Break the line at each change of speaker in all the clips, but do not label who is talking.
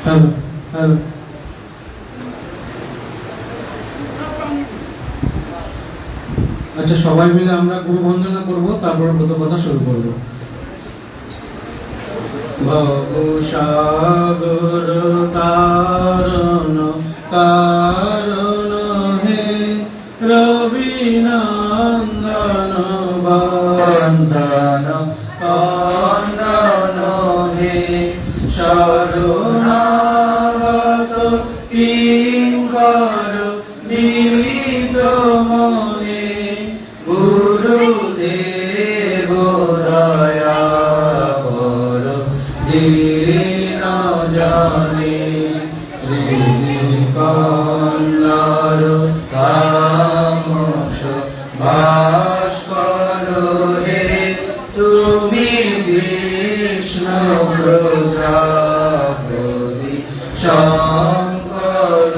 Hello hello আচ্ছা, সবাই মিলে আমরা গুরু বন্দনা করব, তারপর ব্রত কথা শুরু করব। ভবসাগর তারণ কারণ হে রবি নন্দন বন্দন বন্দন হে শরণাগত কিঙ্কর নিত মনে গুরুদেব দয়া কর দীন জানে কন্যার তামস ভাস্কর হে তুমি বিষ্ণু প্রজাপতি শঙ্কর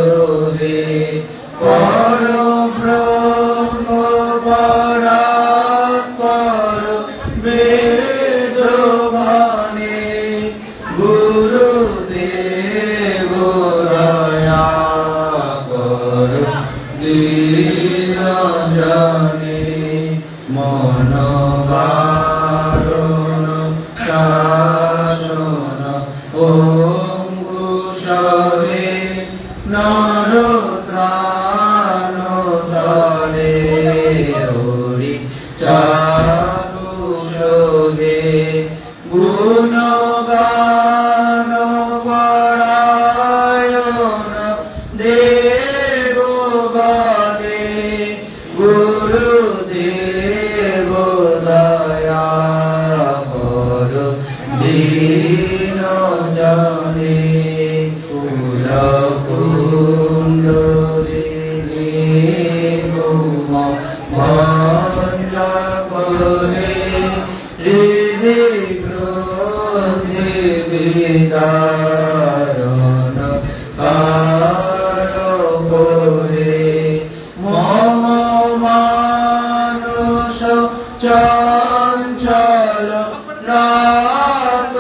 হে পরব্রহ্ম পরাৎপর বেদবাণী গুরুদেব দয়া কর দীন জানে মন বারণ শাসন অঙ্কুশ হে নরত্রাণ তরে হরি চারুষ হে গুণগান বরায়ণ দেব গণে গুরুদেব দয়া কর দীন জানে কুল কুণ্ডলিনী ভঞ্জ করে হৃদি গ্রন্থি বিদারণ কারক হে মম মানস চঞ্চল রাত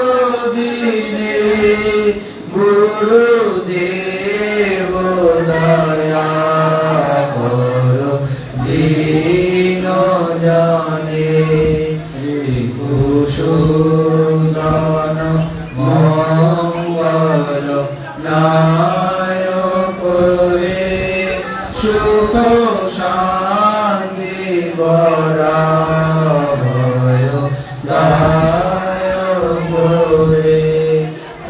দিনে গুরুদেব দয়া কর দীন জানে রিপুসূদন মঙ্গল নায়ক হে সুখ শান্তি বরাভয় দায়ক হে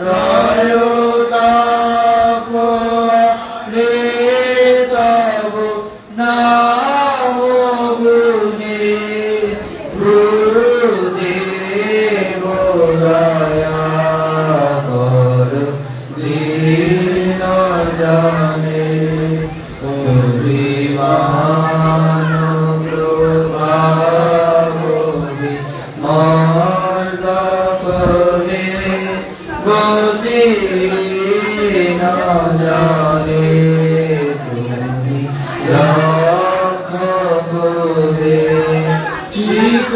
রয় তাপ তব নাম গুণে গুরুদেব দয়া কর দীন জানে অভিমান প্রভাবি মর্দক হে গতি ন জানে তুমি রক্ষক হে চিত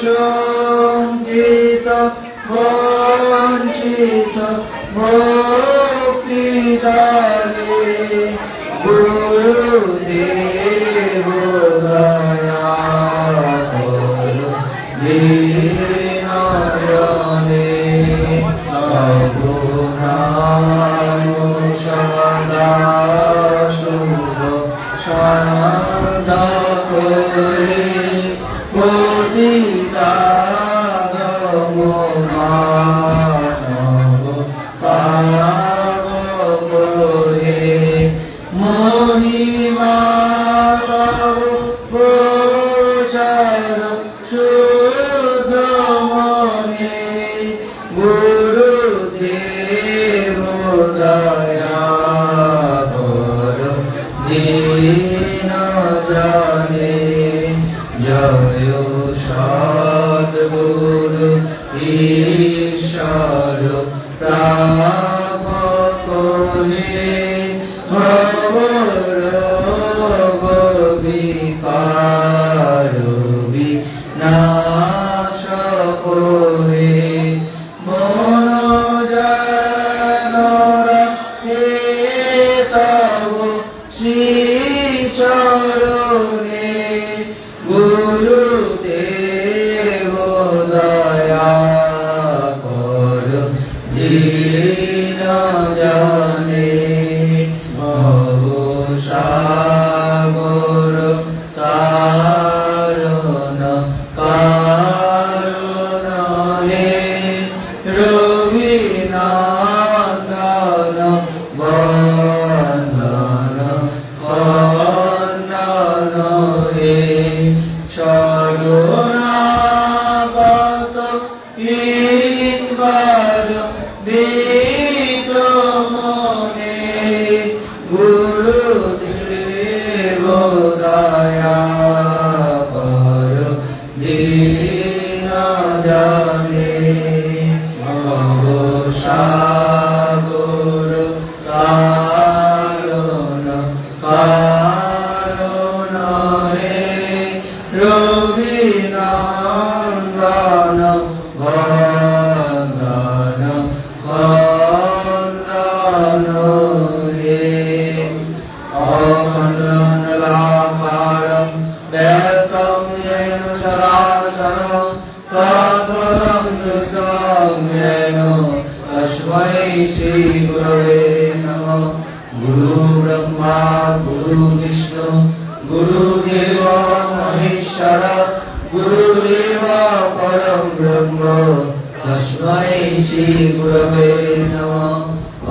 সঙ্গীত বঞ্চিত ভক্তি দানে গুরুদেব দয়া কর দীন জানে তবু নাম সদা শুভ সাধক হে পতিতাগম মানব পাবক হে মহিমা তব গোচর শুদ্ধ মনে গুরুদেব দয়া কর দীন জানে জয় সদ্গুরু
ঈশ্বর প্রাপক হে ভবর বিকার বিনাশক হে মন জানরা হে তব শ্রী চরণে গুরুদেব দয়া কর দীন জানে ভব সাগর তারণ কারণ হে রবিনন্দন বন্দন খণ্ডন হে শরণাগত কিঙ্কর বিক্রমণে গুরুদেব দয়া কর দীন জানে ভব সাগর তারণ কারণ হে রবিনন্দন বন্দন খণ্ডন হে অখণ্ডলাকারং ব্যক্তং येन চরাচরং তৎপদং দৃশ্যং येन তস্मै শ্রী গুরবে নমঃ। গুরু ব্রহ্মা গুরু বিষ্ণু গুরুদেব মহেশ্বর গুরুদেব পরম ব্রহ্ম তস্मै শ্রী গুরবে নমঃ।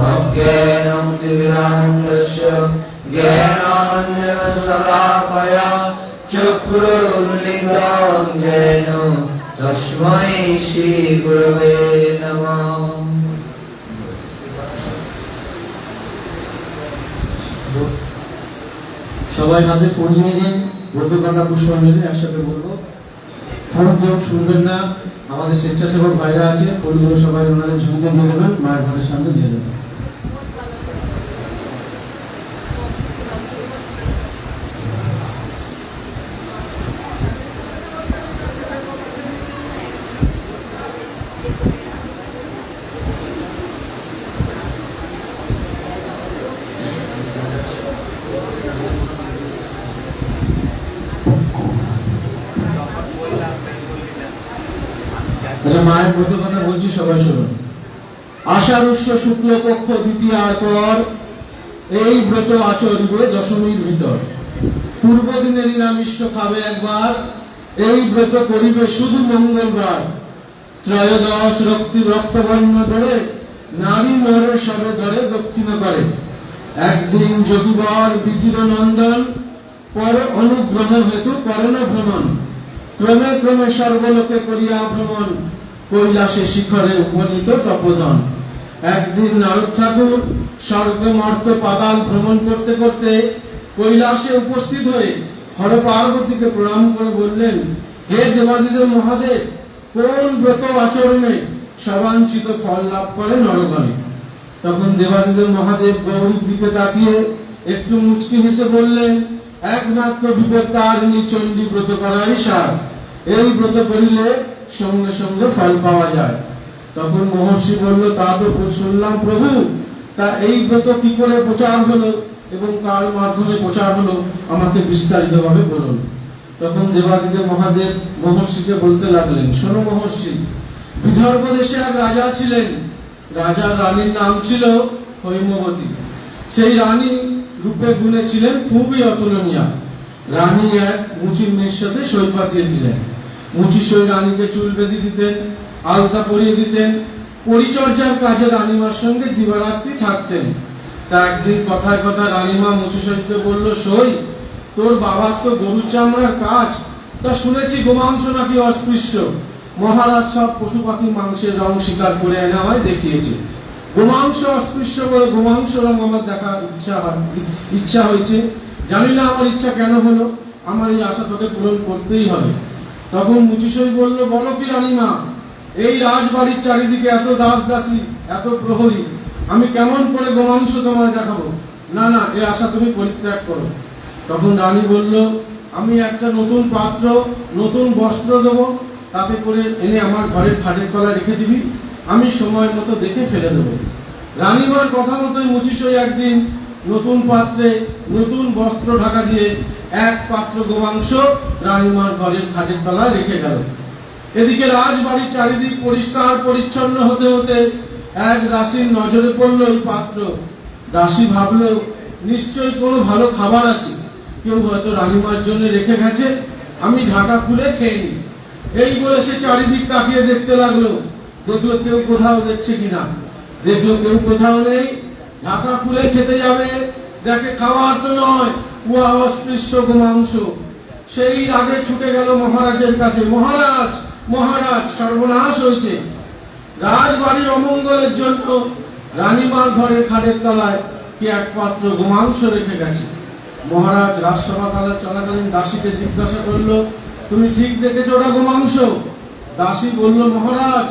অজ্ঞানং তিমিরান্ধস্য জ্ঞানাঞ্জন শলাকয়া চক্ষুरुन्मीलितं येन তস্मै শ্রী গুরবে নমঃ।
সবাই হাতে ফোন নিয়ে নিন, ব্রত কথা পুষ্পাঞ্জলি একসাথে বলবো। ফোন কেউ শুনবেন না, আমাদের স্বেচ্ছাসেবক ভাইরা আছে, ফোনগুলো সবাই ওনাদের ঝুঁকিতে দিয়ে দেবেন, মায়ের ঘরের সামনে দিয়ে দেবেন। আচ্ছা, মায়ের ব্রত কথা বলছি, সবাই শুনুন। আষাঢ়স্য শুক্লপক্ষ দ্বিতীয়ার পর এই ব্রত আচরিবে দশমীর ভিতর। পূর্ব দিনে নিরামিষ খাবে একবার, এই ব্রত করিবে শুধু মঙ্গলবার। ত্রয়োদশ রক্তবর্ণ ধরে নারী নর সবে ধরে দক্ষিণ করে। একদিন যোগীবর বিধির নন্দন, পর অনুগ্রহ হেতু করেন ভ্রমণ। ক্রমে ক্রমে সর্বলোকে করিয়া ভ্রমণ, কৈলাসে শিখরে উপনীত তপোধন। একদিন নারদ ঠাকুর স্বর্গ মর্ত পাতাল ভ্রমণ করতে করতে কৈলাসে উপস্থিত হয়ে হর পার্বতীকে প্রণাম করে বললেন, হে দেবাদিদেব মহাদেব, কোন ব্রত আচরণে সবাঞ্ছিত ফল লাভ করে নরগণে? তখন দেবাদিদেব মহাদেব গৌরীর দিকে তাকিয়ে একটু মুচকি হেসে বললেন, একমাত্র বিপত্তারিণী চণ্ডী ব্রত করাই সার। এই ব্রত করিলে সঙ্গে সঙ্গে ফল পাওয়া যায়। তখন মহর্ষি বলল, তা তো শুনলাম প্রভু, তা এই ব্রত কি করে প্রচার হলো এবং কার মাধ্যমে প্রচার হলো, আমাকে বিস্তারিত ভাবে বলুন। তখন দেবাদিদেব মহাদেব মহর্ষিকে বলতে লাগলেন, শোনো মহর্ষি, বিদর্ভ দেশে এক রাজা ছিলেন। রাজার রানীর নাম ছিল হৈমবতী। সেই রানী রূপে গুণে ছিলেন খুবই অতুলনীয়। রানী এক মুচি মেয়ের সাথে সই পাতিয়েছিলেন। মুচি সই রানীকে চুল বেঁধে দিতেন, আলতা পরিয়ে দিতেন, পরিচর্যার কাজে রানীমার সঙ্গে দিবারাত্রি থাকতেন। তা একদিন কথায় কথা রানীমা মুচি সইকে বলল, সই, তোর বাবার তো গরুর চামড়ার কাজ, তা শুনেছি গোমাংস নাকি অস্পৃশ্য। মহারাজ সব পশু পাখি মাংসের রং শিকার করে এনে আমায় দেখিয়েছে। গোমাংস অস্পৃশ্য বলে গোমাংস রং আমার দেখার ইচ্ছা হয়েছে। জানি না আমার ইচ্ছা কেন হলো, আমার এই আশা তোকে পূরণ করতেই হবে। তখন মুচিসই বলল, বলো কি রানীমা, এই রাজবাড়ির চারিদিকে এত দাস দাসী, এত প্রহরী, আমি কেমন করে গোমাংস তোমায় দেখাবো? না না, এ আশা তুমি পরিত্যাগ করো। তখন রানী বলল, আমি একটা নতুন পাত্র, নতুন বস্ত্র দেবো, তাতে করে এনে আমার ঘরের খাটের তলায় রেখে দিবি, আমি সময় মতো দেখে ফেলে দেবো। রানীমার কথা মতোই মুচিসই একদিন নতুন পাত্রে নতুন বস্ত্র ঢাকা দিয়ে এক পাত্র গোমাংস রানীমার ঘরের খাটের তলায় রেখে গেল। এদিকে রাজবাড়ির চারিদিক পরিষ্কার পরিচ্ছন্ন হতে হতে এক দাসীর নজরে পড়ল ওই পাত্র। দাসী ভাবলো, নিশ্চয়ই কোনো ভালো খাবার আছে, কেউ হয়তো রানীমার জন্য রেখে গেছে, আমি ঢাকা খুলে খেয়ে নি। এই বলে সে চারিদিক তাকিয়ে দেখতে লাগলো, দেখলো কেউ কোথাও দেখছে কিনা। দেখলো কেউ কোথাও নেই, ঢাকা খুলে খেতে যাবে, দেখে খাবার তো নয়, উহা অস্পৃশ্য গোমাংস। সেই আগে ছুটে গেল মহারাজের কাছে, মহারাজ মহারাজ, সর্বনাশ হয়েছে, রাজবাড়ির অমঙ্গলের জন্য রানীমার ঘরের খাটের তলায় কি এক পাত্র গোমাংস রেখে গেছে। মহারাজ রাজসভা চলাকালীন দাসীকে জিজ্ঞাসা করলো, তুমি ঠিক দেখেছো ওটা গোমাংস? দাসী বলল, মহারাজ,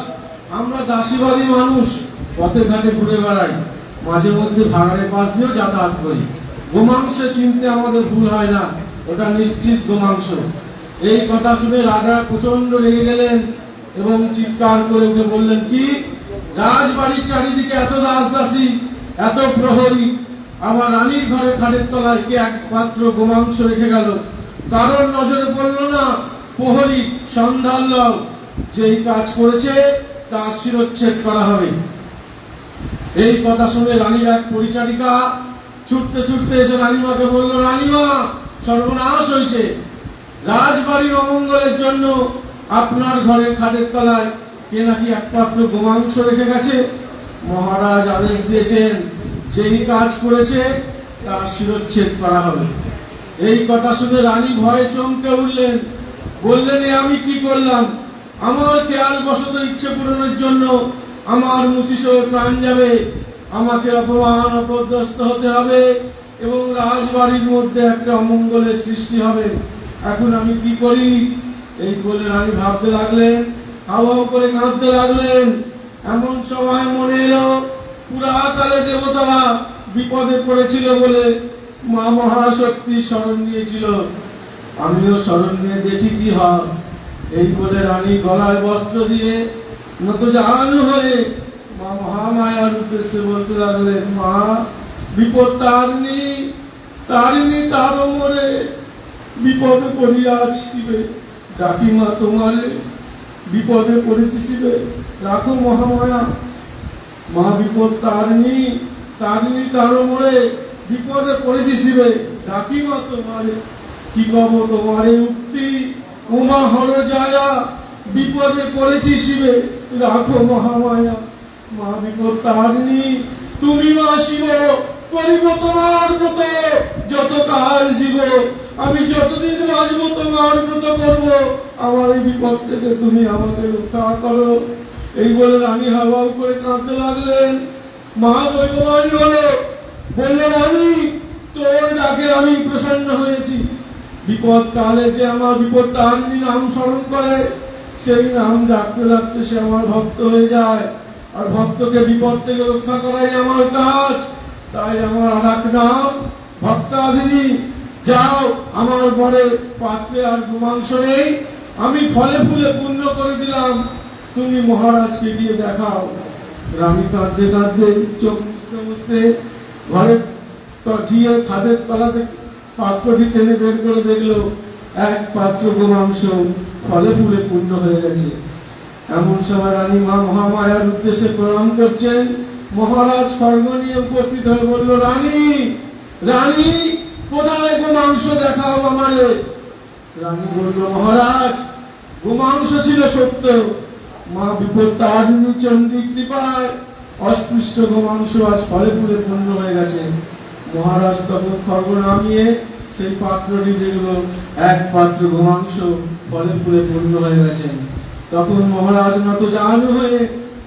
আমরা দাসীবাদী মানুষ, পথে ঘাটে ঘুরে বেড়াই, মাঝে মধ্যে ভাগাড়ের পাশ দিয়েও যাতায়াত করি, গোমাংস চিনতে আমাদের ভুল হয় না, ওটা নিশ্চিত গোমাংস। এই কথা শুনে রাজা প্রচন্ড রেগে গেলেন এবং চিৎকার করে উঠে বললেন, কি রাজবাড়ির চারিদিকে এত দাস দাসী, এত প্রহরী, আমার রানীর ঘরের খাটের তলায় কে এক পাত্র গোমাংস রেখে গেল? কারোর নজরে পড়লো না? প্রহরী সন্ধান লও, যেই কাজ করেছে তার শিরচ্ছেদ করা হবে। এই কথা শুনে রানীর এক পরিচারিকা ছুটতে ছুটতে এসে রানীমাকে বলল, রানীমা, সর্বনাশ হয়েছে, রাজবাড়ির অমঙ্গলের জন্য আপনার ঘরের খাটের তলায় কে নাকি এক পাত্র গোমাংস রেখে গেছে। মহারাজ আদেশ দিয়েছেন, যেই কাজ করেছে তার শিরচ্ছেদ করা হবে। এই কথা শুনে রানী ভয়ে চমকে উঠলেন, বললেন, এ আমি কি করলাম? আমার খেয়াল বশত ইচ্ছে পূরণের জন্য আমার মুচিসয়ে প্রাণ যাবে, আমাকে অপমান অপদস্থ হতে হবে এবং রাজবাড়ির মধ্যে একটা অমঙ্গলের সৃষ্টি হবে। এখন আমি কি করি? এই বলে রানী ভাবতে লাগলেন, হাউ হাউ করে কাঁদতে লাগলেন। এমন সময় মনে এলো, পুরাকালে দেবতারা বিপদে পড়েছিল বলে মা মহাশক্তি শরণ নিয়েছিল, আমিও শরণ নিয়ে দেখি কি হয়। এই বলে রানী গলায় বস্ত্র দিয়ে নতজানু হয়ে মা মহামায়ার উদ্দেশ্যে বলতে লাগলেন, মা, বিপদ তারিণী, তারিণী তারও মরে, বিপদে পড়িয়া শিবে, ডাকি মা তোমারে, বিপদে পড়েছি শিবে, রাখো মহামায়া। মা বিপদ তারিণী, তারিণী তারও মরে, বিপদে পড়েছি শিবে, ডাকি মা তোমারে, কি কব তোমারে উক্তি, উমা হর যায়া, বিপদে পড়েছি শিবে, রাখো মহামায়া। মা বিপদ তারিণী, তুমি মা শিব, করিব তোমার ব্রত, যত কাল জীব, আমি যতদিন বাঁচবো তোমার ব্রত করব, আমার এই বিপদ থেকে তুমি আমাকে রক্ষা করো। এই বলে রানী হাওয়া করে কাঁদতে লাগলেন। মা দৈববাণী হলো, বলল, রানী, তোর ডাকে আমি প্রসন্ন হয়েছি, বিপদ কালে যে আমার বিপদ তারিণী নাম স্মরণ করে, সেই নাম ডাকতে ডাকতে সে আমার ভক্ত হয়ে যায়, আর ভক্তকে বিপদ থেকে রক্ষা করাই আমার কাজ। তাই আমার আরেক নাম ভক্তাধিনী। যাও, আমার ঘরে পাত্রে আর গোমাংস নেই, আমি ফলে ফুলে পূর্ণ করে দিলাম, তুমি মহারাজকে গিয়ে দেখাও। রানী কাঁদতে কাঁদতে চোখ মুছতে মুছতে ঘরে গিয়ে খাটের তলা থেকে পাত্রটি টেনে বের করে দেখলো এক পাত্র গোমাংস ফলে ফুলে পূর্ণ হয়ে গেছে। এমন সময় রানী মা মহামায়ার উদ্দেশ্যে প্রণাম করছেন। মহারাজ খড়গ নিয়ে উপস্থিত হয়ে বলল, রানী, রানী, কোথায় গোমাংস দেখাও আমারে। রানী বলল, মহারাজ, গোমাংস ছিল সত্য, মা বিপদ তারিণী চণ্ডী কৃপায় অস্পৃশ্য গোমাংস আজ ফলে ফুলে পূর্ণ হয়ে গেছে। মহারাজ তখন খড়গ নামিয়ে সেই পাত্রটি দেখলো, এক পাত্র গোমাংস ফলে ফুলে পূর্ণ হয়ে গেছেন। তখন মহারাজ নতজানু হয়ে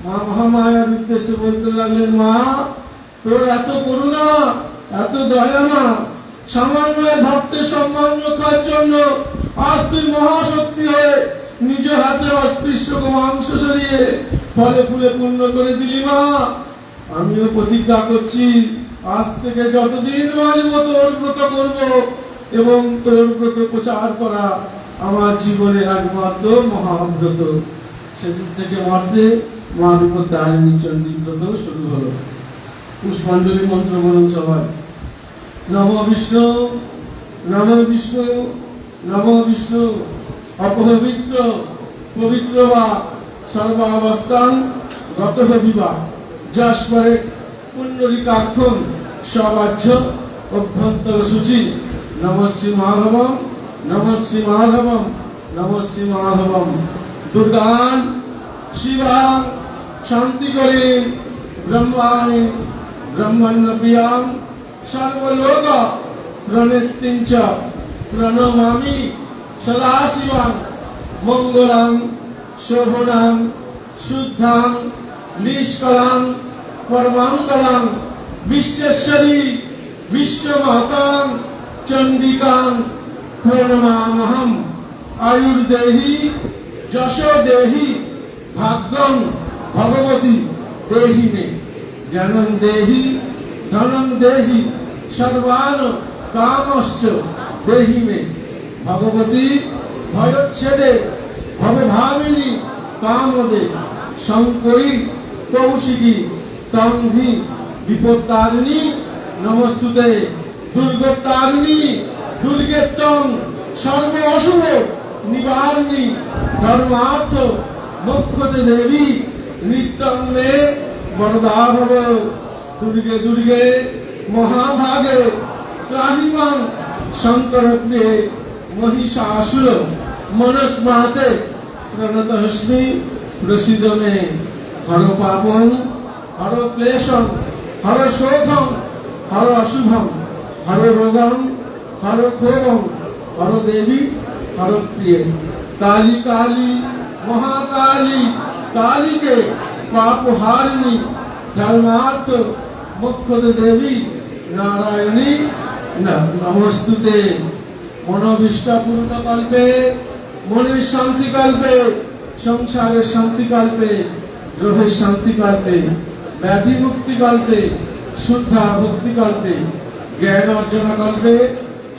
মা মহামায়ার উদ্দেশ্যে বলতে লাগলেন, মা, তোর এত করুণা, এত দয়া, মা, সামান্য ভক্তের সম্মান রক্ষার জন্য আজ তুই মহাশক্তি হয়ে নিজ হাতে অস্পৃশ্য মাংস সরিয়ে ফলে ফুলে পূর্ণ করে দিলি মা। আমিও প্রতিজ্ঞা করছি আজ থেকে যতদিন বাঁচবো তোর ব্রত করব এবং তোর ব্রত প্রচার করা আমার জীবনের একমাত্র মহাব্রত। সেদিন থেকে মর্তে মা বিপত্তারিণী চণ্ডী ব্রত শুরু হলো। পুষ্পাঞ্জলি মন্ত্র বলুন সবাই। নম বিষ্ণু, নম বিষ্ণু, নম বিষ্ণু। অপবিত্র পবিত্র বা সর্বাবস্থান গত বিবা যশপরে পুণ্ডরিকাক্ষণ সবাহ্য অভ্যন্তর সূচি। নম শ্রী মাধবম, নম শ্রী মাধবম, নম শ্রী মাধবম। দুর্গান শিবাং শান্তি করে ব্রহ্মাণি ব্রহ্মণ্য প্রিয়াং সর্বলোক প্রণেত্তিঞ্চ প্রণমামি সদা শিবাং মঙ্গলাং শোভনাং শুদ্ধাং নিষ্কলাং পরমাঙ্গলাং বিশ্বেশ্বরী বিশ্বমাতাং চণ্ডিকাং প্রণমামহম। আয়ুর্দেহি যশো দেহি ভাগ্যং ভগবতী দেহি মে। জ্ঞানং দেহি ধনং দেহি সর্বান কামশ্চ দেহি মে। ভগবতী ভয়চ্ছেদে ভবভামিনী কামদে শঙ্করী কৌশিকী তং হি বিপত্তারিণী নমস্তুতে। দুর্গোত্তারিণী দুর্গেত্তং সর্ব অশুভ নিবারিণী ধর্মার্থ মোক্ষতে দেবী নিত্যং মে বরদা ভব। দুর্গে দুর্গে মহাভাগে ত্রাহিমাং শঙ্কর প্রিয়ে মহিষাসুর মনস্মাতে প্রণতহস্মি প্রসিদ মে। হর পাপং হর ক্লেশং হর শোকং হর অশুভং হর রোগং হর ক্ষোভং হর দেবী হর প্রিয়ে। কালী কালী মহাকালী কালীকে পাপহারিণী ধর্মার্থ মোক্ষদে দেবী নারায়ণী নমস্তুতে। মনোবিষ্টপূর্ণ কল্পে মনের শান্তি কল্পে সংসারের শান্তি কল্পে গ্রহের শান্তি কল্পে ব্যাধি মুক্তি কল্পে শুদ্ধা ভক্তি কল্পে জ্ঞান অর্জন কল্পে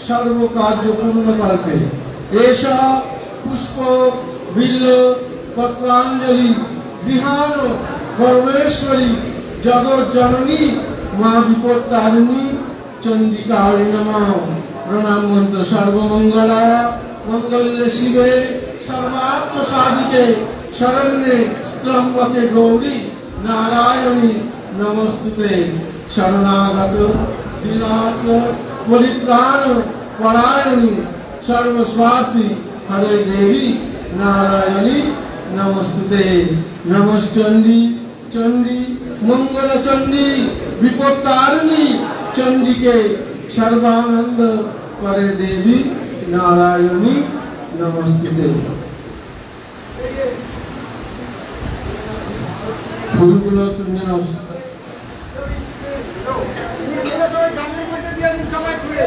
সর্বকার্য পূর্ণ কল্পে। এষা পুষ্প বিল্ল পত্রাঞ্জলি গৃহাণ পরমেশ্বরী জগৎ জননী মা বিপত্তারিণী চণ্ডিকায় নমঃ। প্রণাম মন্ত্র সর্বমঙ্গলা মঙ্গলে শিবে সর্বার্থ সাধিকে শরণ্যে ত্র্যম্বকে গৌরী নারায়ণী নমস্তুতে। শরণাগত দীনার্থ পরিত্রাণ পরায়ণী সর্বস্বার্থী হরে দেবী নারায়ণী নমস্তুতে। নমশ্চণ্ডী চণ্ডী মঙ্গল চণ্ডী বিপত্তারিণী চণ্ডীকে সর্বানন্দ করে দেবী নারায়ণী নমস্তুতে। ফুলগুলো তুমি
সবাই ছুঁড়ে